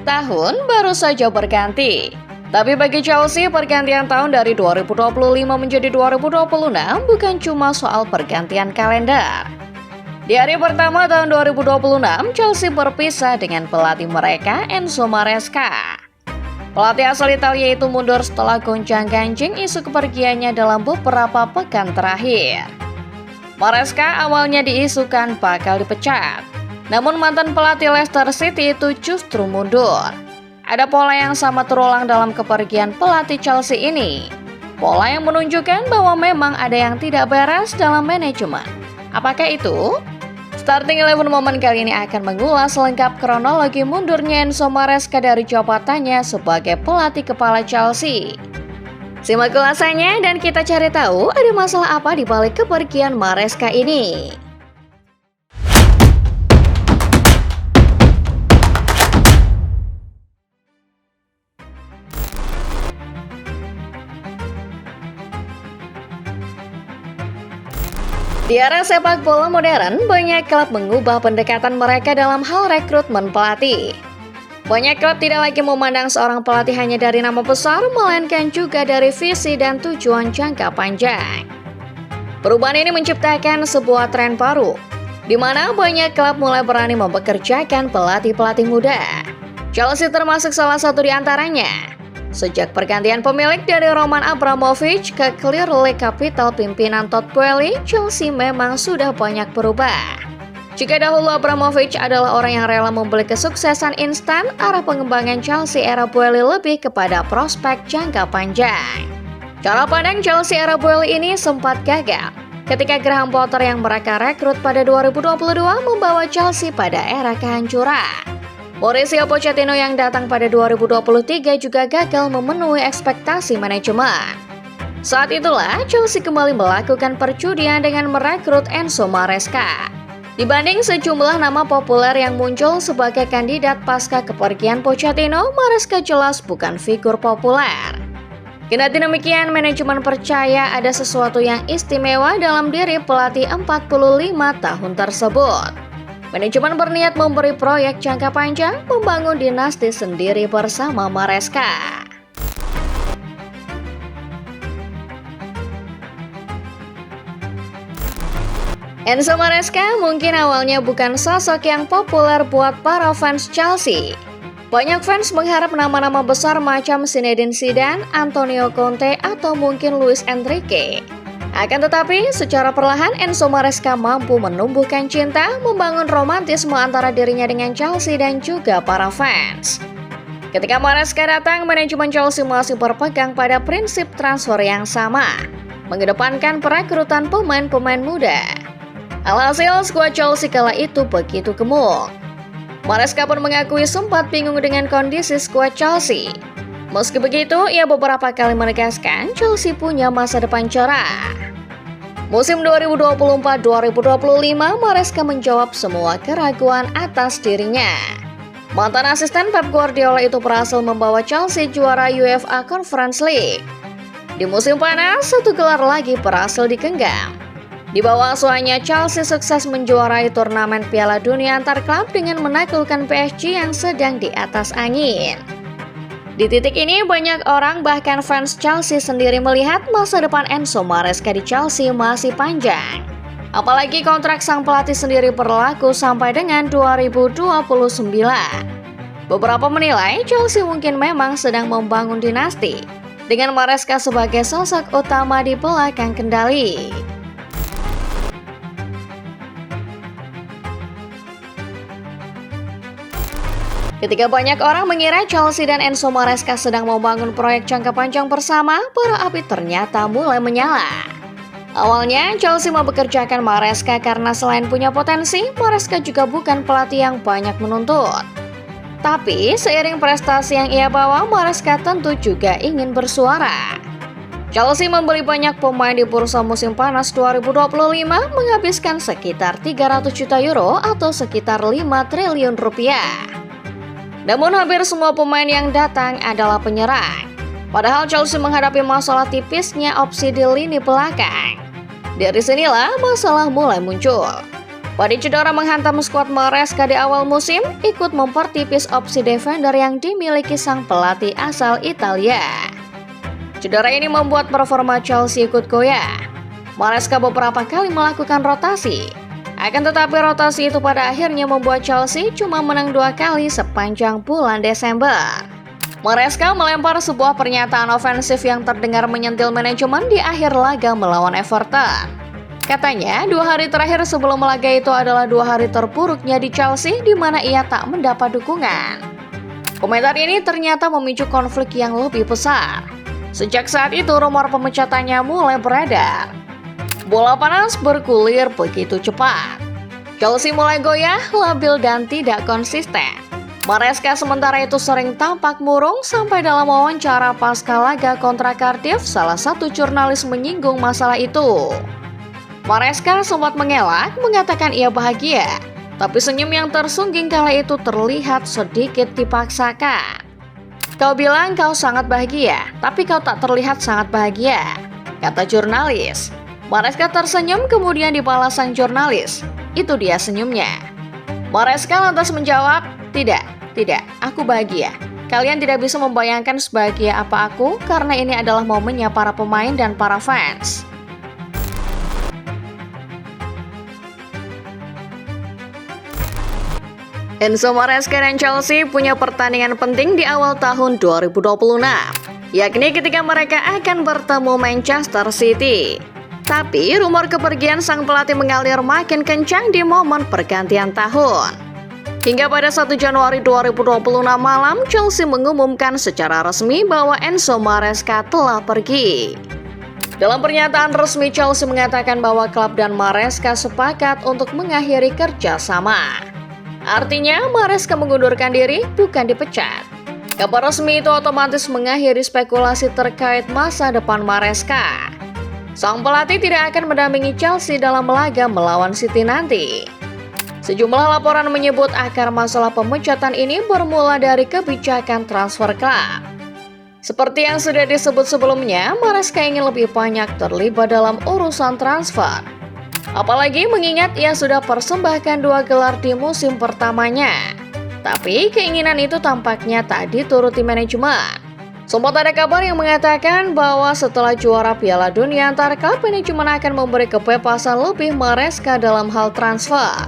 Tahun baru saja berganti. Tapi bagi Chelsea, pergantian tahun dari 2025 menjadi 2026 bukan cuma soal pergantian kalender. Di hari pertama tahun 2026, Chelsea berpisah dengan pelatih mereka, Enzo Maresca. Pelatih asal Italia itu mundur setelah gonjang-ganjing isu kepergiannya dalam beberapa pekan terakhir. Maresca awalnya diisukan bakal dipecat, namun mantan pelatih Leicester City itu justru mundur. Ada pola yang sama terulang dalam kepergian pelatih Chelsea ini. Pola yang menunjukkan bahwa memang ada yang tidak beres dalam manajemen. Apakah itu? Starting 11 Momen kali ini akan mengulas lengkap kronologi mundurnya Enzo Maresca dari jabatannya sebagai pelatih kepala Chelsea. Simak ulasannya dan kita cari tahu ada masalah apa di balik kepergian Maresca ini. Di era sepak bola modern, banyak klub mengubah pendekatan mereka dalam hal rekrutmen pelatih. Banyak klub tidak lagi memandang seorang pelatih hanya dari nama besar, melainkan juga dari visi dan tujuan jangka panjang. Perubahan ini menciptakan sebuah tren baru, di mana banyak klub mulai berani mempekerjakan pelatih-pelatih muda. Chelsea termasuk salah satu di antaranya. Sejak pergantian pemilik dari Roman Abramovich ke Clear Lake Capital pimpinan Todd Boehly, Chelsea memang sudah banyak berubah. Jika dahulu Abramovich adalah orang yang rela membeli kesuksesan instan, arah pengembangan Chelsea era Boehly lebih kepada prospek jangka panjang. Cara pandang Chelsea era Boehly ini sempat gagal ketika Graham Potter yang mereka rekrut pada 2022 membawa Chelsea pada era kehancuran. Mauricio Pochettino yang datang pada 2023 juga gagal memenuhi ekspektasi manajemen. Saat itulah Chelsea kembali melakukan perjudian dengan merekrut Enzo Maresca. Dibanding sejumlah nama populer yang muncul sebagai kandidat pasca kepergian Pochettino, Maresca jelas bukan figur populer. Kendati demikian, manajemen percaya ada sesuatu yang istimewa dalam diri pelatih 45 tahun tersebut. Manajemen berniat memberi proyek jangka panjang membangun dinasti sendiri bersama Maresca. Enzo Maresca mungkin awalnya bukan sosok yang populer buat para fans Chelsea. Banyak fans mengharap nama-nama besar macam Zinedine Zidane, Antonio Conte, atau mungkin Luis Enrique. Akan tetapi, secara perlahan Enzo Maresca mampu menumbuhkan cinta, membangun romantisme antara dirinya dengan Chelsea dan juga para fans. Ketika Maresca datang, manajemen Chelsea masih berpegang pada prinsip transfer yang sama, mengedepankan perekrutan pemain-pemain muda. Alhasil, skuad Chelsea kala itu begitu gemuk. Maresca pun mengakui sempat bingung dengan kondisi skuad Chelsea. Meski begitu, ia beberapa kali menegaskan Chelsea punya masa depan cerah. Musim 2024-2025, Maresca menjawab semua keraguan atas dirinya. Mantan asisten Pep Guardiola itu berhasil membawa Chelsea juara UEFA Conference League. Di musim panas, satu gelar lagi berhasil digenggam. Di bawah asuhannya, Chelsea sukses menjuarai turnamen Piala Dunia antar klub dengan menaklukkan PSG yang sedang di atas angin. Di titik ini, banyak orang bahkan fans Chelsea sendiri melihat masa depan Enzo Maresca di Chelsea masih panjang. Apalagi kontrak sang pelatih sendiri berlaku sampai dengan 2029. Beberapa menilai Chelsea mungkin memang sedang membangun dinasti, dengan Maresca sebagai sosok utama di belakang kendali. Ketika banyak orang mengira Chelsea dan Enzo Maresca sedang membangun proyek jangka panjang bersama, bara api ternyata mulai menyala. Awalnya, Chelsea mau bekerjakan Maresca karena selain punya potensi, Maresca juga bukan pelatih yang banyak menuntut. Tapi, seiring prestasi yang ia bawa, Maresca tentu juga ingin bersuara. Chelsea membeli banyak pemain di bursa musim panas 2025, menghabiskan sekitar 300 juta euro atau sekitar 5 triliun rupiah. Namun hampir semua pemain yang datang adalah penyerang. Padahal Chelsea menghadapi masalah tipisnya opsi di lini belakang. Dari sinilah masalah mulai muncul. Padi cedera menghantam skuad Maresca di awal musim, ikut mempertipis opsi defender yang dimiliki sang pelatih asal Italia. Cedera ini membuat performa Chelsea ikut goyah. Maresca beberapa kali melakukan rotasi. Akan tetapi rotasi itu pada akhirnya membuat Chelsea cuma menang 2 kali sepanjang bulan Desember. Maresca melempar sebuah pernyataan ofensif yang terdengar menyentil manajemen di akhir laga melawan Everton. Katanya, 2 hari terakhir sebelum laga itu adalah 2 hari terburuknya di Chelsea di mana ia tak mendapat dukungan. Komentar ini ternyata memicu konflik yang lebih besar. Sejak saat itu rumor pemecatannya mulai beredar. Bola panas bergulir begitu cepat. Chelsea mulai goyah, labil dan tidak konsisten. Maresca sementara itu sering tampak murung sampai dalam wawancara pasca laga kontra Cardiff, salah satu jurnalis menyinggung masalah itu. Maresca sempat mengelak, mengatakan ia bahagia, tapi senyum yang tersungging kala itu terlihat sedikit dipaksakan. Kau bilang kau sangat bahagia, tapi kau tak terlihat sangat bahagia, kata jurnalis. Maresca tersenyum kemudian dibalas sang jurnalis. Itu dia senyumnya. Maresca lantas menjawab, tidak, aku bahagia. Kalian tidak bisa membayangkan sebahagia apa aku karena ini adalah momennya para pemain dan para fans. Enzo Maresca dan Chelsea punya pertandingan penting di awal tahun 2026, yakni ketika mereka akan bertemu Manchester City. Tapi rumor kepergian sang pelatih mengalir makin kencang di momen pergantian tahun. Hingga pada 1 Januari 2026 malam, Chelsea mengumumkan secara resmi bahwa Enzo Maresca telah pergi. Dalam pernyataan resmi, Chelsea mengatakan bahwa klub dan Maresca sepakat untuk mengakhiri kerjasama. Artinya, Maresca mengundurkan diri, bukan dipecat. Kabar resmi itu otomatis mengakhiri spekulasi terkait masa depan Maresca. Sang pelatih tidak akan mendampingi Chelsea dalam laga melawan City nanti. Sejumlah laporan menyebut akar masalah pemecatan ini bermula dari kebijakan transfer klub. Seperti yang sudah disebut sebelumnya, Maresca ingin lebih banyak terlibat dalam urusan transfer. Apalagi mengingat ia sudah persembahkan 2 gelar di musim pertamanya. Tapi keinginan itu tampaknya tak dituruti manajemen. Sempat ada kabar yang mengatakan bahwa setelah juara Piala Dunia antar klub, manajemen akan memberi kebebasan lebih Maresca dalam hal transfer.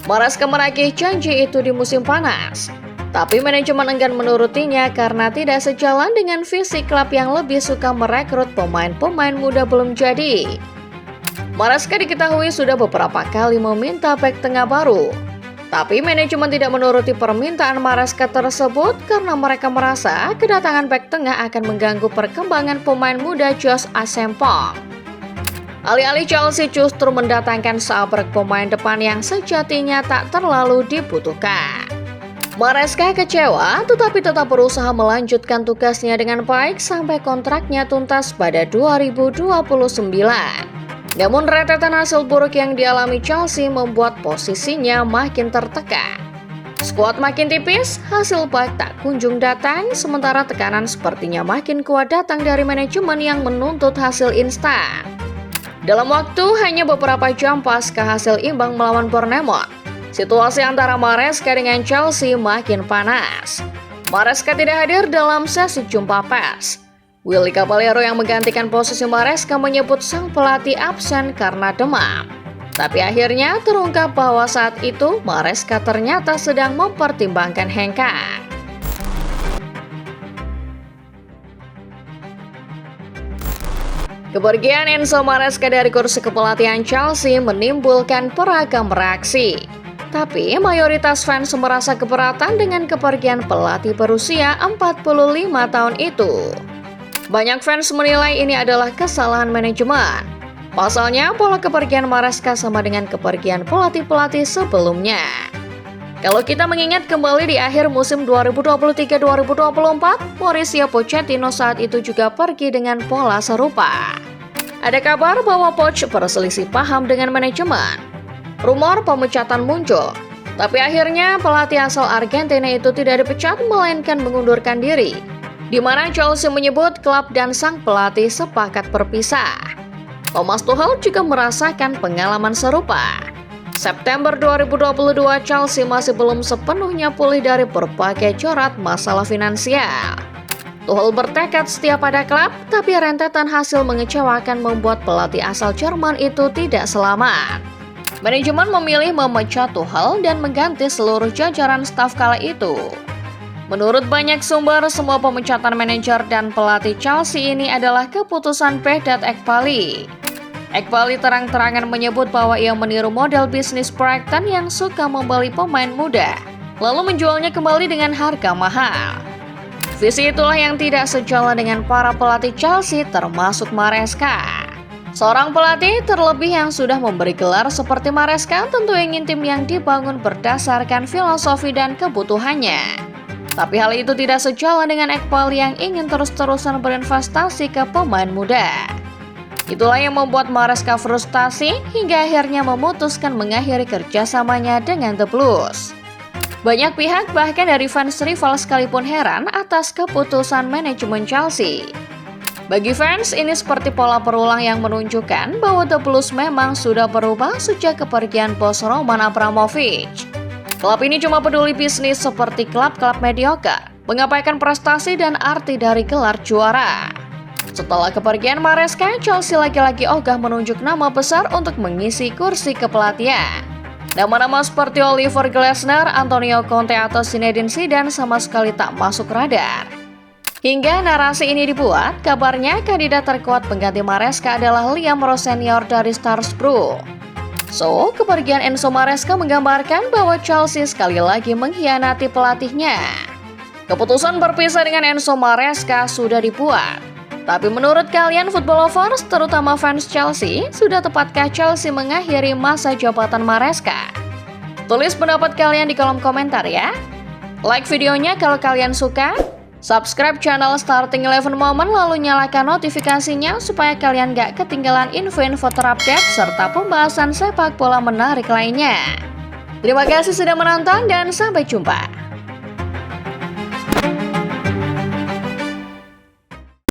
Maresca menagih janji itu di musim panas. Tapi manajemen enggan menurutinya karena tidak sejalan dengan visi klub yang lebih suka merekrut pemain-pemain muda belum jadi. Maresca diketahui sudah beberapa kali meminta bek tengah baru. Tapi manajemen tidak menuruti permintaan Maresca tersebut karena mereka merasa kedatangan bek tengah akan mengganggu perkembangan pemain muda Josh Asampong. Alih-alih Chelsea justru mendatangkan seabrek pemain depan yang sejatinya tak terlalu dibutuhkan. Maresca kecewa tetapi tetap berusaha melanjutkan tugasnya dengan baik sampai kontraknya tuntas pada 2029. Namun rentetan hasil buruk yang dialami Chelsea membuat posisinya makin tertekan. Skuad makin tipis, hasil baik tak kunjung datang, sementara tekanan sepertinya makin kuat datang dari manajemen yang menuntut hasil instan. Dalam waktu hanya beberapa jam pasca hasil imbang melawan Bournemouth, situasi antara Maresca dengan Chelsea makin panas. Maresca tidak hadir dalam sesi jumpa pers. Willy Caballero yang menggantikan posisi Maresca menyebut sang pelatih absen karena demam. Tapi akhirnya terungkap bahwa saat itu Maresca ternyata sedang mempertimbangkan hengkang. Kepergian Enzo Maresca dari kursi kepelatihan Chelsea menimbulkan beragam reaksi. Tapi mayoritas fans merasa keberatan dengan kepergian pelatih berusia 45 tahun itu. Banyak fans menilai ini adalah kesalahan manajemen. Pasalnya, pola kepergian Maresca sama dengan kepergian pelatih-pelatih sebelumnya. Kalau kita mengingat kembali di akhir musim 2023-2024, Mauricio Pochettino saat itu juga pergi dengan pola serupa. Ada kabar bahwa Poch berselisih paham dengan manajemen. Rumor pemecatan muncul, tapi akhirnya pelatih asal Argentina itu tidak dipecat melainkan mengundurkan diri, di mana Chelsea menyebut klub dan sang pelatih sepakat berpisah. Thomas Tuchel juga merasakan pengalaman serupa. September 2022, Chelsea masih belum sepenuhnya pulih dari berbagai corak masalah finansial. Tuchel bertekad setia pada klub, tapi rentetan hasil mengecewakan membuat pelatih asal Jerman itu tidak selamat. Manajemen memilih memecat Tuchel dan mengganti seluruh jajaran staf kala itu. Menurut banyak sumber, semua pemecatan manajer dan pelatih Chelsea ini adalah keputusan Vedat Ekpali. Ekpali terang-terangan menyebut bahwa ia meniru model bisnis Brighton yang suka membeli pemain muda, lalu menjualnya kembali dengan harga mahal. Visi itulah yang tidak sejalan dengan para pelatih Chelsea termasuk Maresca. Seorang pelatih terlebih yang sudah memberi gelar seperti Maresca tentu ingin tim yang dibangun berdasarkan filosofi dan kebutuhannya. Tapi hal itu tidak sejalan dengan Ekpali yang ingin terus-terusan berinvestasi ke pemain muda. Itulah yang membuat Maresca frustasi hingga akhirnya memutuskan mengakhiri kerjasamanya dengan The Blues. Banyak pihak bahkan dari fans rival sekalipun heran atas keputusan manajemen Chelsea. Bagi fans, ini seperti pola berulang yang menunjukkan bahwa The Blues memang sudah berubah sejak kepergian bos Roman Abramovich. Klub ini cuma peduli bisnis seperti klub-klub mediocre, mengabaikan prestasi dan arti dari gelar juara. Setelah kepergian Maresca, Chelsea lagi-lagi ogah menunjuk nama besar untuk mengisi kursi kepelatihan. Nama-nama seperti Oliver Glasner, Antonio Conte atau Zinedine Zidane sama sekali tak masuk radar. Hingga narasi ini dibuat, kabarnya kandidat terkuat pengganti Maresca adalah Liam Rose senior dari Strasbourg. So, kepergian Enzo Maresca menggambarkan bahwa Chelsea sekali lagi mengkhianati pelatihnya. Keputusan berpisah dengan Enzo Maresca sudah dibuat. Tapi menurut kalian football lovers, terutama fans Chelsea, sudah tepatkah Chelsea mengakhiri masa jabatan Maresca? Tulis pendapat kalian di kolom komentar ya. Like videonya kalau kalian suka. Subscribe channel Starting 11 Moment lalu nyalakan notifikasinya supaya kalian gak ketinggalan info-info terupdate serta pembahasan sepak bola menarik lainnya. Terima kasih sudah menonton dan sampai jumpa.